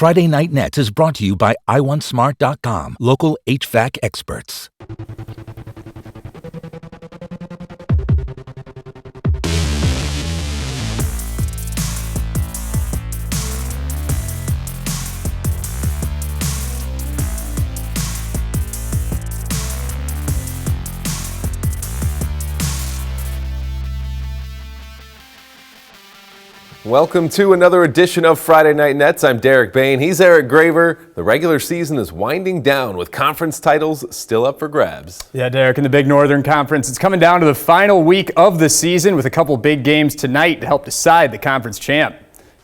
Friday Night Nets is brought to you by iWantSmart.com, local HVAC experts. Welcome to another edition of Friday Night Nets. I'm Derek Bain. He's Eric Graver. The regular season is winding down with conference titles still up for grabs. Yeah, Derek, in the Big Northern Conference, it's coming down to the final week of the season with a couple big games tonight to help decide the conference champ.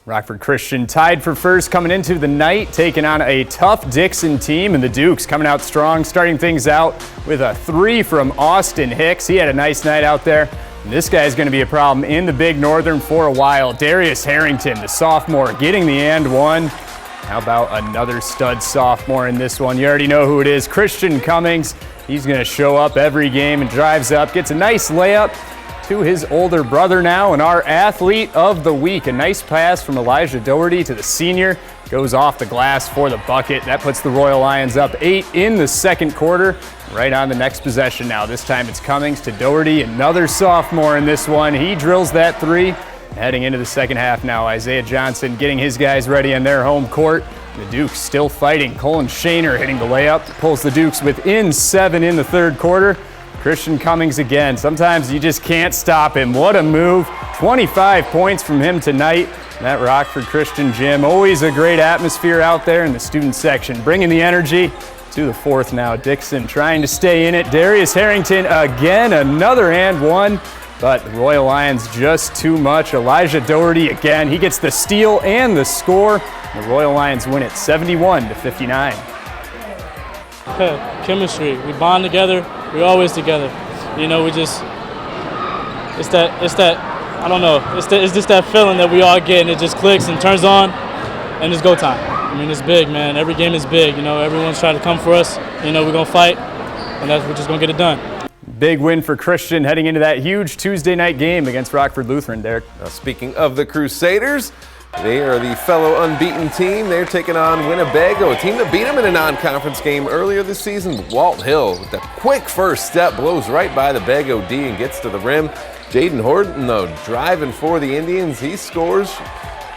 Rockford Christian tied for first coming into the night, taking on a tough Dixon team, and the Dukes coming out strong, starting things out with a 3 from Austin Hicks. He had a nice night out there. This guy's going to be a problem in the Big Northern for a while. Darius Harrington, the sophomore, getting the and one. How about another stud sophomore in this one? You already know who it is, Christian Cummings. He's going to show up every game and drives up, gets a nice layup to his older brother now, and our athlete of the week. A nice pass from Elijah Doherty to the senior. Goes off the glass for the bucket. That puts the Royal Lions up 8 in the second quarter. Right on the next possession now. This time it's Cummings to Doherty, another sophomore in this one. He drills that 3. Heading into the second half now, Isaiah Johnson getting his guys ready on their home court. The Dukes still fighting. Colin Shaner hitting the layup. Pulls the Dukes within 7 in the third quarter. Christian Cummings again. Sometimes you just can't stop him. What a move. 25 points from him tonight. That Rockford Christian gym. Always a great atmosphere out there in the student section. Bringing the energy to the fourth now. Dixon trying to stay in it. Darius Harrington again, another and one. But the Royal Lions just too much. Elijah Doherty again. He gets the steal and the score. The Royal Lions win it 71-59. Chemistry. We bond together. We're always together. You know, it's that, I don't know, it's just that feeling that we all get, and it just clicks and turns on, and it's go time. I mean, it's big, man. Every game is big. You know, everyone's trying to come for us. You know, we're going to fight, and we're just going to get it done. Big win for Christian heading into that huge Tuesday night game against Rockford Lutheran, Derek. Now, speaking of the Crusaders, they are the fellow unbeaten team. They're taking on Winnebago, a team that beat them in a non-conference game earlier this season. Walt Hill, with that quick first step, blows right by the Bago D and gets to the rim. Jaden Horton, though, driving for the Indians. He scores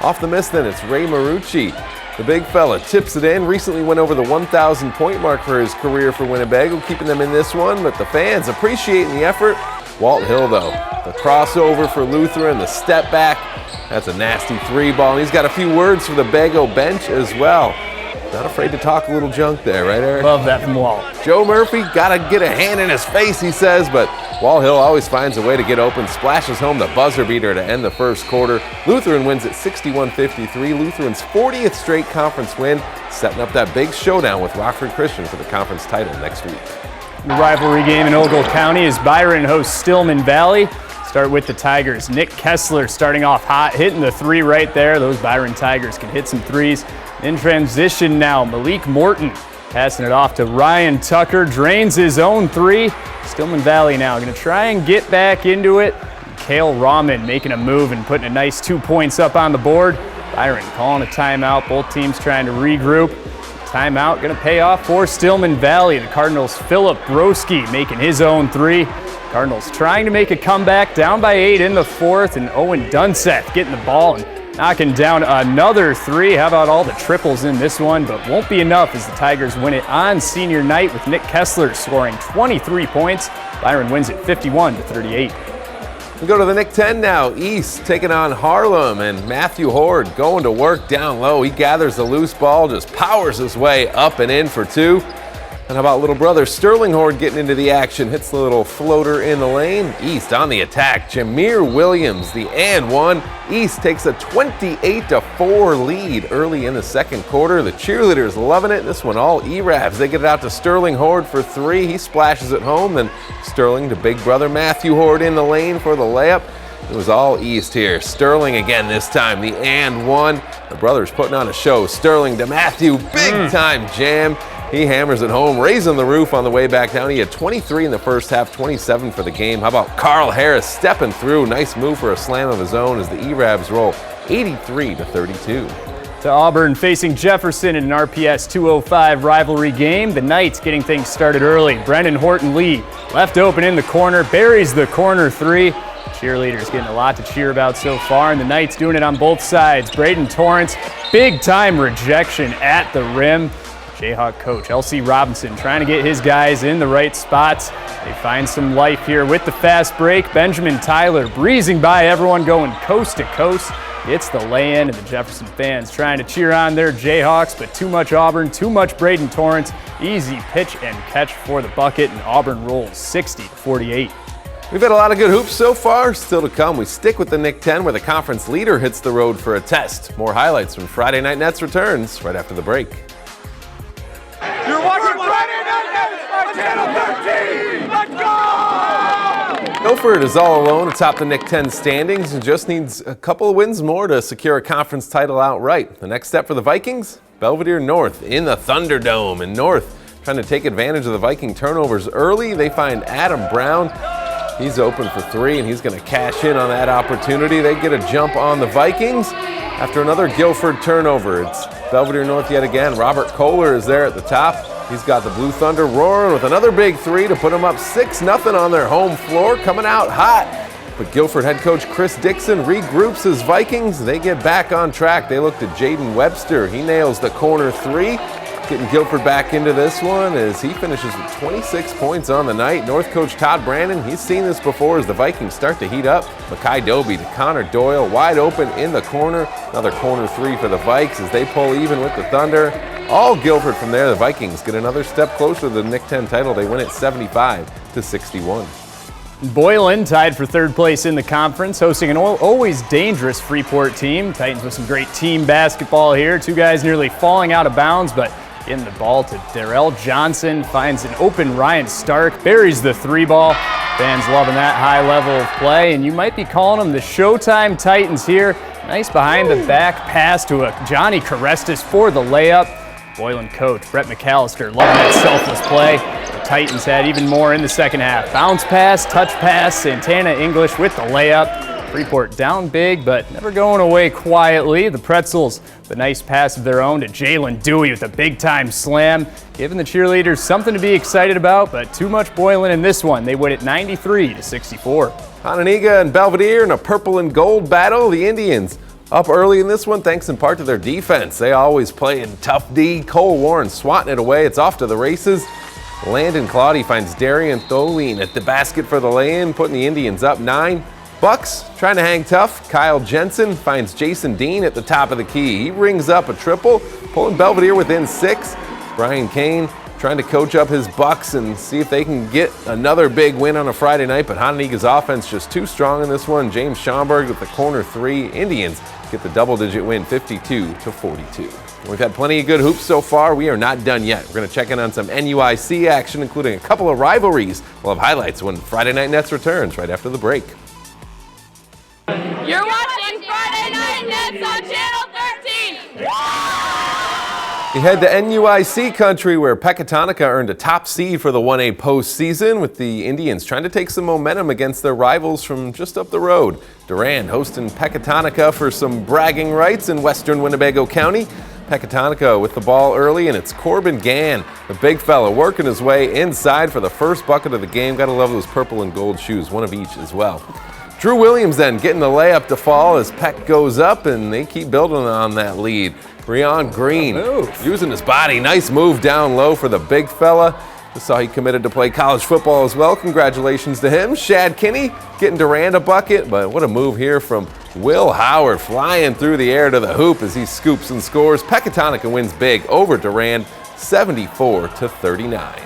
off the miss. Then it's Ray Marucci. The big fella tips it in. Recently went over the 1,000 point mark for his career for Winnebago, keeping them in this one, but the fans appreciating the effort. Walt Hill, though, the crossover for Lutheran, the step back. That's a nasty 3 ball. And he's got a few words for the Bago bench as well. Not afraid to talk a little junk there, right, Eric? Love that from Walt. Joe Murphy, got to get a hand in his face, he says, but Walt Hill always finds a way to get open, splashes home the buzzer beater to end the first quarter. Lutheran wins at 61-53. Lutheran's 40th straight conference win, setting up that big showdown with Rockford Christian for the conference title next week. The rivalry game in Ogle County as Byron hosts Stillman Valley. Start with the Tigers. Nick Kessler starting off hot, hitting the 3 right there. Those Byron Tigers can hit some 3s. In transition now, Malik Morton passing it off to Ryan Tucker, drains his own 3. Stillman Valley now going to try and get back into it. Cale Rahman making a move and putting a nice 2 points up on the board. Byron calling a timeout. Both teams trying to regroup. Timeout going to pay off for Stillman Valley. The Cardinals' Philip Broski making his own 3. Cardinals trying to make a comeback, down by 8 in the fourth, and Owen Dunseth getting the ball and knocking down another 3. How about all the triples in this one? But won't be enough as the Tigers win it on senior night with Nick Kessler scoring 23 points. Byron wins it 51-38. We go to the Nick 10 now. East taking on Harlem, and Matthew Horde going to work down low. He gathers the loose ball, just powers his way up and in for 2. And how about little brother Sterling Horde getting into the action, hits the little floater in the lane. East on the attack. Jameer Williams, the and one. East takes a 28-4 lead early in the second quarter. The cheerleaders loving it. This one all E-Ravs. They get it out to Sterling Horde for 3. He splashes it home. Then Sterling to big brother Matthew Horde in the lane for the layup. It was all East here. Sterling again this time, the and one. The brothers putting on a show. Sterling to Matthew, big time jam. He hammers it home, raising the roof on the way back down. He had 23 in the first half, 27 for the game. How about Carl Harris stepping through? Nice move for a slam of his own as the E-Ravs roll 83-32. To Auburn facing Jefferson in an RPS 205 rivalry game. The Knights getting things started early. Brendan Horton-Lee left open in the corner, buries the corner three. Cheerleaders getting a lot to cheer about so far, and the Knights doing it on both sides. Braden Torrance, big time rejection at the rim. Jayhawk coach L.C. Robinson trying to get his guys in the right spots. They find some life here with the fast break. Benjamin Tyler breezing by everyone, going coast to coast. It's the lay-in, and the Jefferson fans trying to cheer on their Jayhawks, but too much Auburn, too much Braden Torrance. Easy pitch and catch for the bucket, and Auburn rolls 60-48. We've had a lot of good hoops so far. Still to come, we stick with the Nick 10 where the conference leader hits the road for a test. More highlights from Friday Night Nets returns right after the break. You're watching Friday Night Nets on Channel 13. Let's go! Guilford is all alone atop the Nick 10 standings and just needs a couple of wins more to secure a conference title outright. The next step for the Vikings, Belvedere North in the Thunderdome. And North trying to take advantage of the Viking turnovers early. They find Adam Brown. He's open for three, and he's going to cash in on that opportunity. They get a jump on the Vikings after another Guilford turnover. It's Belvedere North yet again. Robert Kohler is there at the top. He's got the Blue Thunder roaring with another big three to put them up 6-0 on their home floor, coming out hot. But Guilford head coach Chris Dixon regroups his Vikings. They get back on track. They look to Jaden Webster. He nails the corner three. Getting Guilford back into this one as he finishes with 26 points on the night. North coach Todd Brandon, he's seen this before as the Vikings start to heat up. Makai Doby to Connor Doyle, wide open in the corner. Another corner three for the Vikes as they pull even with the Thunder. All Guilford from there. The Vikings get another step closer to the Nick 10 title. They win it 75-61. Boylan tied for third place in the conference, hosting an always dangerous Freeport team. Titans with some great team basketball here. Two guys nearly falling out of bounds, but in the ball to Darrell Johnson, finds an open Ryan Stark, buries the three ball. Fans loving that high level of play, and you might be calling them the Showtime Titans here. Nice behind the back pass to a Johnny Carestis for the layup. Boylan coach Brett McAllister loving that selfless play. The Titans had even more in the second half. Bounce pass, touch pass, Santana English with the layup. Freeport down big, but never going away quietly. The Pretzels, the nice pass of their own to Jalen Dewey with a big-time slam, giving the cheerleaders something to be excited about, but too much Boylan in this one. They win it 93-64. Hononegah and Belvedere in a purple and gold battle. The Indians up early in this one thanks in part to their defense. They always play in tough D. Cole Warren swatting it away. It's off to the races. Landon Claudy finds Darian Tholene at the basket for the lay-in, putting the Indians up 9. Bucks trying to hang tough. Kyle Jensen finds Jason Dean at the top of the key. He rings up a triple, pulling Belvedere within 6. Brian Kane trying to coach up his Bucks and see if they can get another big win on a Friday night, but Hononegah's offense just too strong in this one. James Schomburg with the corner three. Indians get the double-digit win, 52-42. We've had plenty of good hoops so far. We are not done yet. We're going to check in on some NUIC action, including a couple of rivalries. We'll have highlights when Friday Night Nets returns right after the break. You're watching Friday Night Nets on Channel 13. We head to NUIC country where Pecatonica earned a top seed for the 1A postseason, with the Indians trying to take some momentum against their rivals from just up the road. Durand hosting Pecatonica for some bragging rights in western Winnebago County. Pecatonica with the ball early, and it's Corbin Gann, the big fella, working his way inside for the first bucket of the game. Gotta love those purple and gold shoes, one of each as well. Drew Williams then getting the layup to fall as Peck goes up, and they keep building on that lead. Breon Green using his body. Nice move down low for the big fella. Just saw he committed to play college football as well. Congratulations to him. Shad Kinney getting Durand a bucket, but what a move here from Will Howard, flying through the air to the hoop as he scoops and scores. Pecatonica wins big over Durand, 74-39.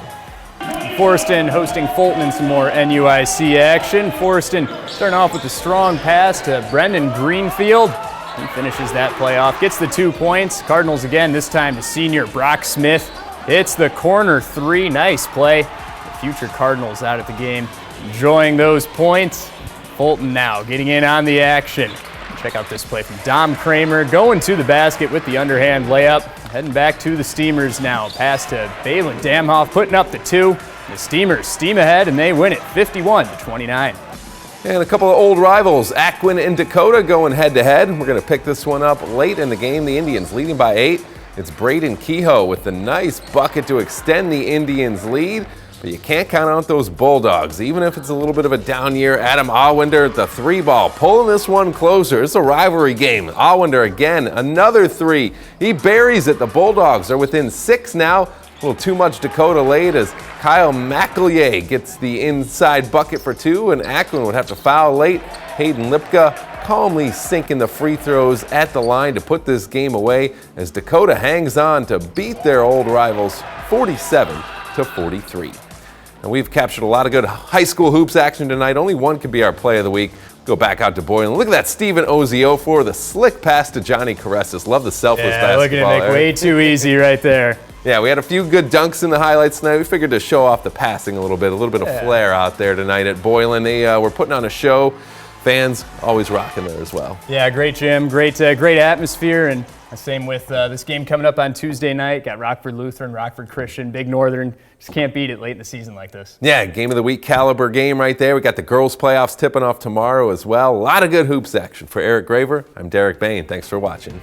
Forreston hosting Fulton in some more NUIC action. Forreston starting off with a strong pass to Brendan Greenfield. He finishes that play off, gets the 2 points. Cardinals again, this time to senior Brock Smith. Hits the corner three, nice play. The future Cardinals out at the game, enjoying those points. Fulton now getting in on the action. Check out this play from Dom Kramer, going to the basket with the underhand layup. Heading back to the Steamers now. Pass to Balin Damhoff, putting up the 2. The Steamers steam ahead, and they win it 51-29. And a couple of old rivals, Aquin and Dakota, going head-to-head. We're going to pick this one up late in the game. The Indians leading by 8. It's Braden Kehoe with the nice bucket to extend the Indians' lead. But you can't count out those Bulldogs. Even if it's a little bit of a down year, Adam Allwinder at the 3-ball, pulling this one closer. It's a rivalry game. Allwinder again, another 3. He buries it. The Bulldogs are within 6 now. A little too much Dakota late as Kyle McEllier gets the inside bucket for 2, and Aquin would have to foul late. Hayden Lipka calmly sinking the free throws at the line to put this game away as Dakota hangs on to beat their old rivals 47-43. And we've captured a lot of good high school hoops action tonight. Only one can be our play of the week. Go back out to Boylan. Look at that Steven Ozio for the slick pass to Johnny Caresses. Love the selfless basketball. Look at it, Nick. Way too easy right there. Yeah, we had a few good dunks in the highlights tonight. We figured to show off the passing a little bit of flair out there tonight at Boylan. They were putting on a show. Fans always rocking there as well. Yeah, great gym, great atmosphere, and same with this game coming up on Tuesday night. Got Rockford Lutheran, Rockford Christian, Big Northern. Just can't beat it late in the season like this. Yeah, game of the week caliber game right there. We got the girls playoffs tipping off tomorrow as well. A lot of good hoops action. For Eric Graver, I'm Derek Bain. Thanks for watching.